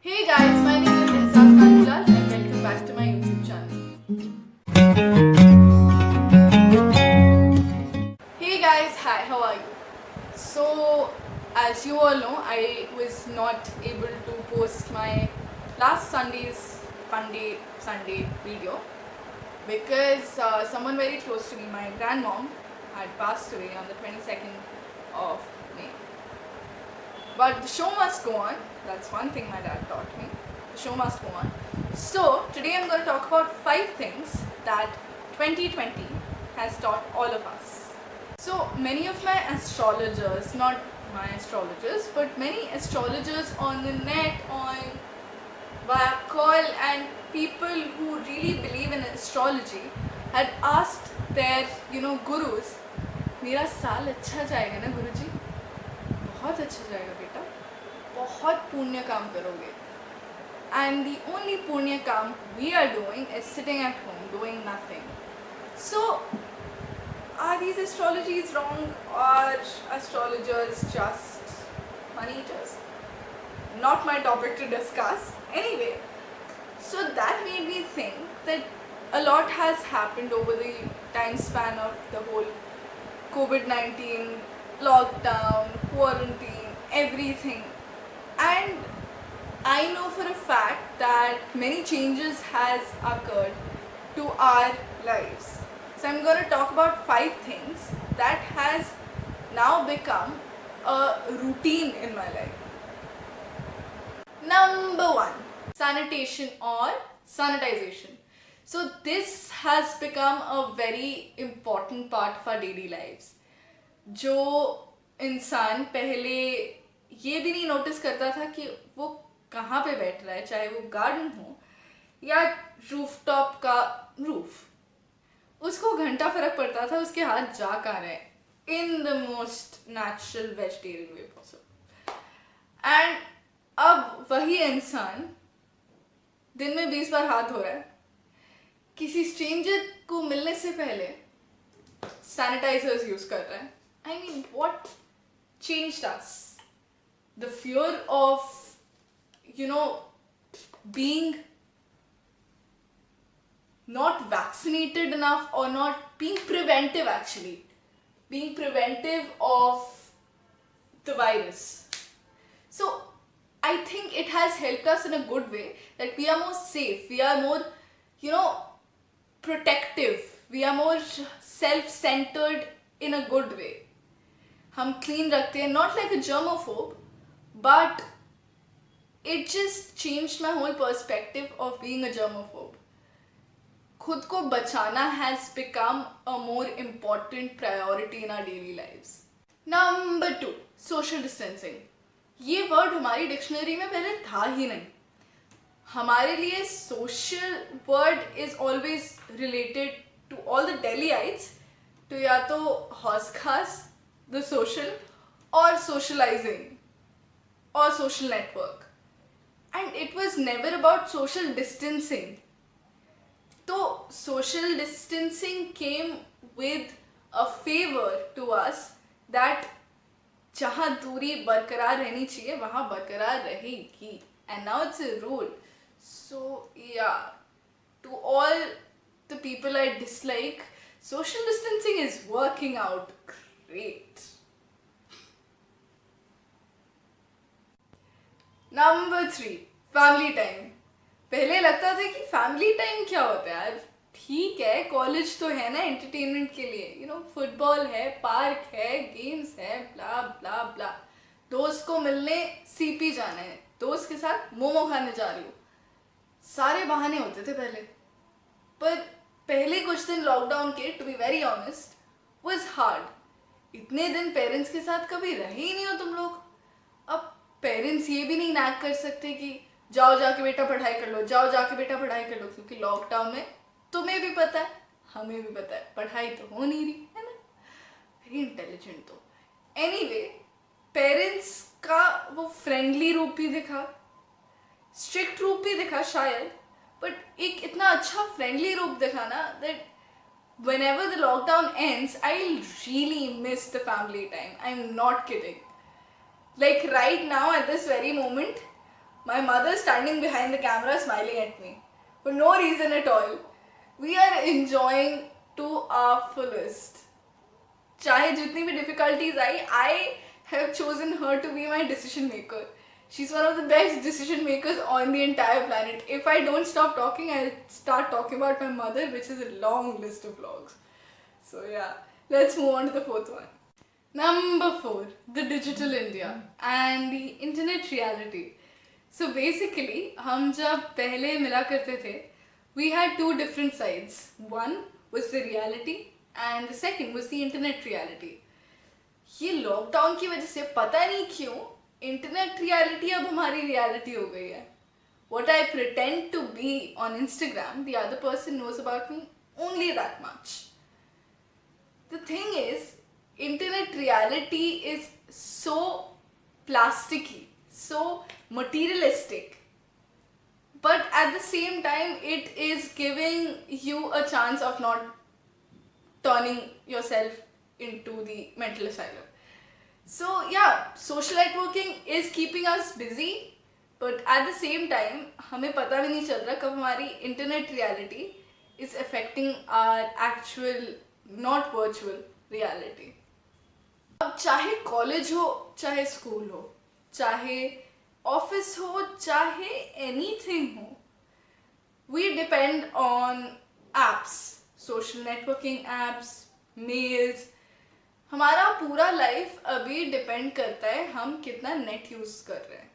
Hey guys, my name is Insas Kanulal and welcome back to my YouTube channel. Hey guys, hi, how are you? So, as you all know, I was not able to post my last Sunday's Fun Day Sunday video because someone very close to me, my grandmom, had passed away on the 22nd of May. But the show must go on. That's one thing my dad taught me. The show must go on. So, today I'm going to talk about 5 things that 2020 has taught all of us. So, many of my astrologers, not my astrologers, but many astrologers on the net, on via call, and people who really believe in astrology had asked their, gurus, मेरा साल अच्छा जाएगा ना गुरुजी? बहुत अच्छा जाएगा बेटा, बहुत पुण्य काम करोगे. And the only punya काम we are doing is sitting at home doing nothing. So, are these astrologies wrong? Are astrologers just money eaters? Not my topic to discuss. Anyway, so that made me think that a lot has happened over the time span of the whole COVID-19, lockdown, quarantine, everything. And I know for a fact that many changes has occurred to our lives. So I'm going to talk about 5 things that has now become a routine in my life. Number 1, sanitation or sanitization. So this has become a very important part of our daily lives. जो इंसान पहले ये भी नहीं notice करता था कि वो कहाँ पे बैठ रहा है, चाहे वो गार्डन हो या रूफटॉप का रूफ, उसको घंटा फर्क पड़ता था उसके हाथ जा कहाँ रहे, in the most natural vegetarian way possible. And अब वही इंसान दिन में 20 बार हाथ धो रहा है, किसी स्ट्रेंजर को मिलने से पहले सैनिटाइजर्स यूज कर रहा है. I mean what changed us? The fear of being not vaccinated enough, or not being preventive, actually being preventive of the virus. So I think it has helped us in a good way, that we are more safe, we are more protective, we are more self-centered in a good way. हम clean रखते हैं, not like a germaphobe, but it just changed my whole perspective of being a germaphobe. खुद को बचाना has become a more important priority in our daily lives. Number 2, social distancing. ये word हमारी dictionary में पहले था ही नहीं. हमारे लिए social word is always related to all the Delhiites to या तो हौस खास, the social, or socializing, or social network. And it was never about social distancing. So social distancing came with a favor to us that जहाँ दूरी बरकरार रहनी चाहिए वहाँ बरकरार रहेगी. And now it's a rule. So yeah, to all the people I dislike, social distancing is working out great. Number 3, family time. पहले लगता था कि फैमिली टाइम क्या होता है यार, ठीक है कॉलेज तो है ना एंटरटेनमेंट के लिए, फुटबॉल है, पार्क है, गेम्स है, ब्ला ब्ला ब्ला. दोस्त को मिलने सीपी जाना है, दोस्त के साथ मोमो खाने जा रही हूँ, सारे बहाने होते थे पहले. पर पहले कुछ दिन लॉकडाउन के, to be very honest, was hard. इतने दिन पेरेंट्स के साथ कभी रहे ही नहीं हो तुम लोग. अब पेरेंट्स ये भी नहीं नैग कर सकते कि जाओ जाके बेटा पढ़ाई कर लो, जाओ जाके बेटा पढ़ाई कर लो, क्योंकि लॉकडाउन में तुम्हें भी पता है, हमें भी पता है, पढ़ाई तो हो नहीं रही है ना. Very intelligent. तो एनीवे, पेरेंट्स का वो फ्रेंडली रूप भी दिखा, स्ट्रिक्ट रूप भी दिखा शायद, बट एक इतना अच्छा फ्रेंडली रूप दिखा ना, that whenever the lockdown ends, I'll really miss the family time. I'm not kidding. Like right now at this very moment, my mother standing behind the camera smiling at me for no reason at all. We are enjoying to our fullest. चाहे जितनी भी difficulties I, I have chosen her to be my decision maker. She's one of the best decision makers on the entire planet. If I don't stop talking, I'll start talking about my mother, which is a long list of vlogs. So yeah, let's move on to the fourth one. Number 4, the digital India and the internet reality. So basically, हम जब पहले मिला करते थे, we had two different sides. One was the reality and the second was the internet reality. ये lockdown की वजह से पता नहीं क्यों इंटरनेट रियलिटी अब हमारी रियलिटी हो गई है. What I pretend to be on Instagram, the other person knows about me only that much. The thing is, internet reality is so plasticky, so materialistic, but at the same time it is giving you a chance of not turning yourself into the mental asylum. So yeah, social networking is keeping us busy, but at the same time हमें पता भी नहीं चल रहा कब हमारी internet reality is affecting our actual not virtual reality. अब चाहे कॉलेज हो, चाहे स्कूल हो, चाहे ऑफिस हो, चाहे एनीथिंग हो, we depend on apps, social networking apps, mails. हमारा पूरा लाइफ अभी डिपेंड करता है हम कितना नेट यूज कर रहे हैं.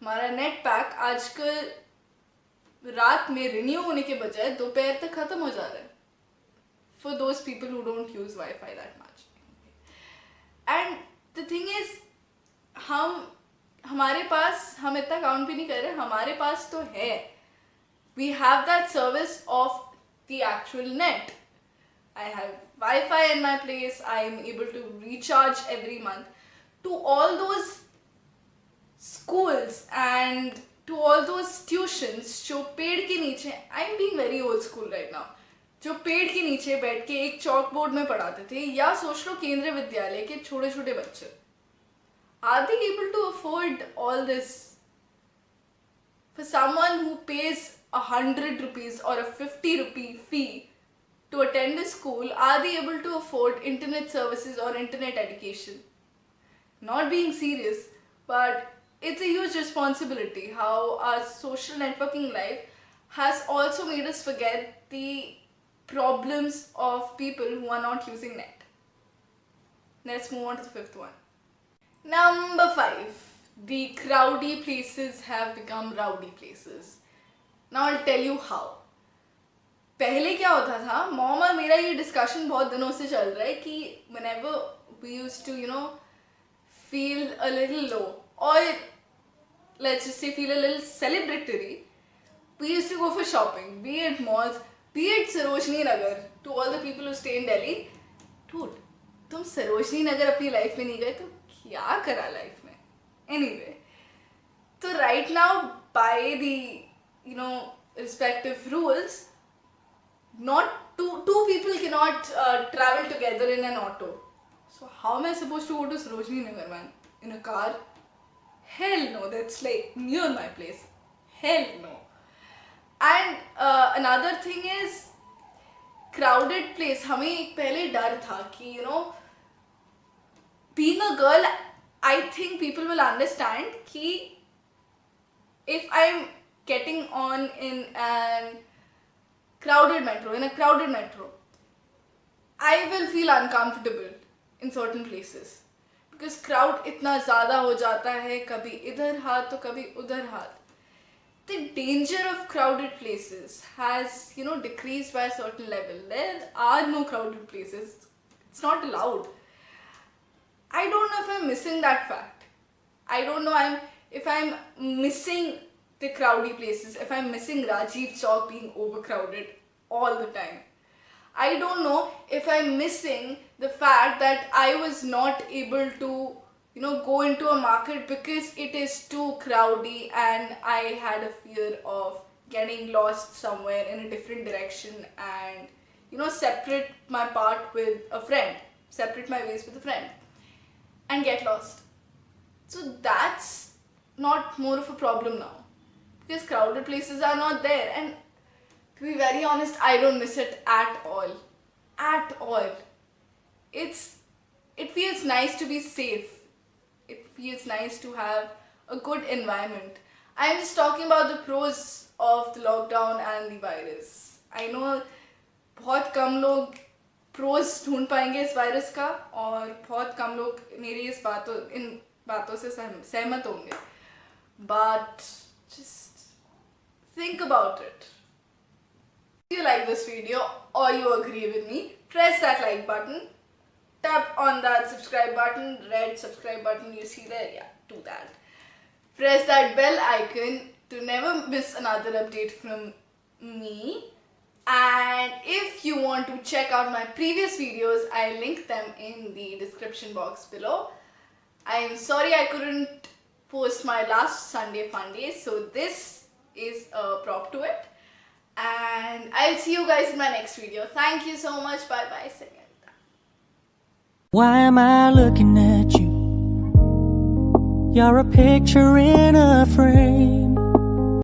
हमारा नेट पैक आजकल रात में रिन्यू होने के बजाय दोपहर तक खत्म हो जा रहा है. For those people who don't use Wi-Fi that much. And the thing is, हमारे पास, हम इतना काउंट भी नहीं कर रहे, हमारे पास तो है. We have that service of the actual net. I have Wi-Fi in my place. I am able to recharge every month. To all those schools and to all those tuitions जो पेड़ के नीचे, I am being very old school right now, जो पेड़ के नीचे बैठ के एक चॉक बोर्ड में पढ़ाते थे, या सोच लो केंद्रीय विद्यालय के छोटे छोटे बच्चे, are they able to afford all this? For someone who pays 100 rupees or a 50 rupee fee to attend a school, are they able to afford internet services or internet education? Not being serious, but it's a huge responsibility how our social networking life has also made us forget the problems of people who are not using net. Let's move on to the fifth one. Number 5. The crowdy places have become rowdy places. Now I'll tell you how. पहले क्या होता था, mom और मेरा ये discussion बहुत दिनों से चल रहा है कि whenever we used to, feel a little low, or let's just say feel a little celebratory, we used to go for shopping, be it malls, be it Sarojini Nagar. To all the people who stay in Delhi, dude, तुम सरोजनी नगर अपनी life में नहीं गए तो क्या करा life में? Anyway, so right now by the respective rules, not two people cannot travel together in an auto. So how am I supposed to go to Sarojini Nagar, man? In a car? Hell no, that's like near my place. Hell no. And another thing is crowded place. हमें एक पहले डर था कि being a girl, I think people will understand कि if I'm getting on in a crowded metro, I will feel uncomfortable in certain places because crowd इतना ज़्यादा हो जाता है, कभी इधर हाथ तो कभी उधर हाथ. The danger of crowded places has decreased by a certain level. There are no crowded places. It's not allowed. I don't know if I'm missing that fact. I don't know if I'm missing the crowdy places, if I'm missing Rajiv Chowk being overcrowded all the time. I don't know if I'm missing the fact that I was not able to go into a market because it is too crowdy and I had a fear of getting lost somewhere in a different direction and separate my ways with a friend and get lost. So that's not more of a problem now, because crowded places are not there. And to be very honest, I don't miss it at all. At all. It feels nice to be safe. It feels nice to have a good environment. I'm just talking about the pros of the lockdown and the virus. I know बहुत कम लोग pros ढूंढ पाएंगे इस virus का, और बहुत कम लोग मेरी इन बातों से सहमत होंगे. But just think about it. If you like this video or you agree with me, press that like button. Tap on that subscribe button, red subscribe button you see there. Yeah, do that. Press that bell icon to never miss another update from me. And if you want to check out my previous videos, I link them in the description box below. I'm sorry I couldn't post my last Sunday fun day, so this is a prop to it. And I'll see you guys in my next video. Thank you so much. Bye bye. Why am I looking at you? You're a picture in a frame.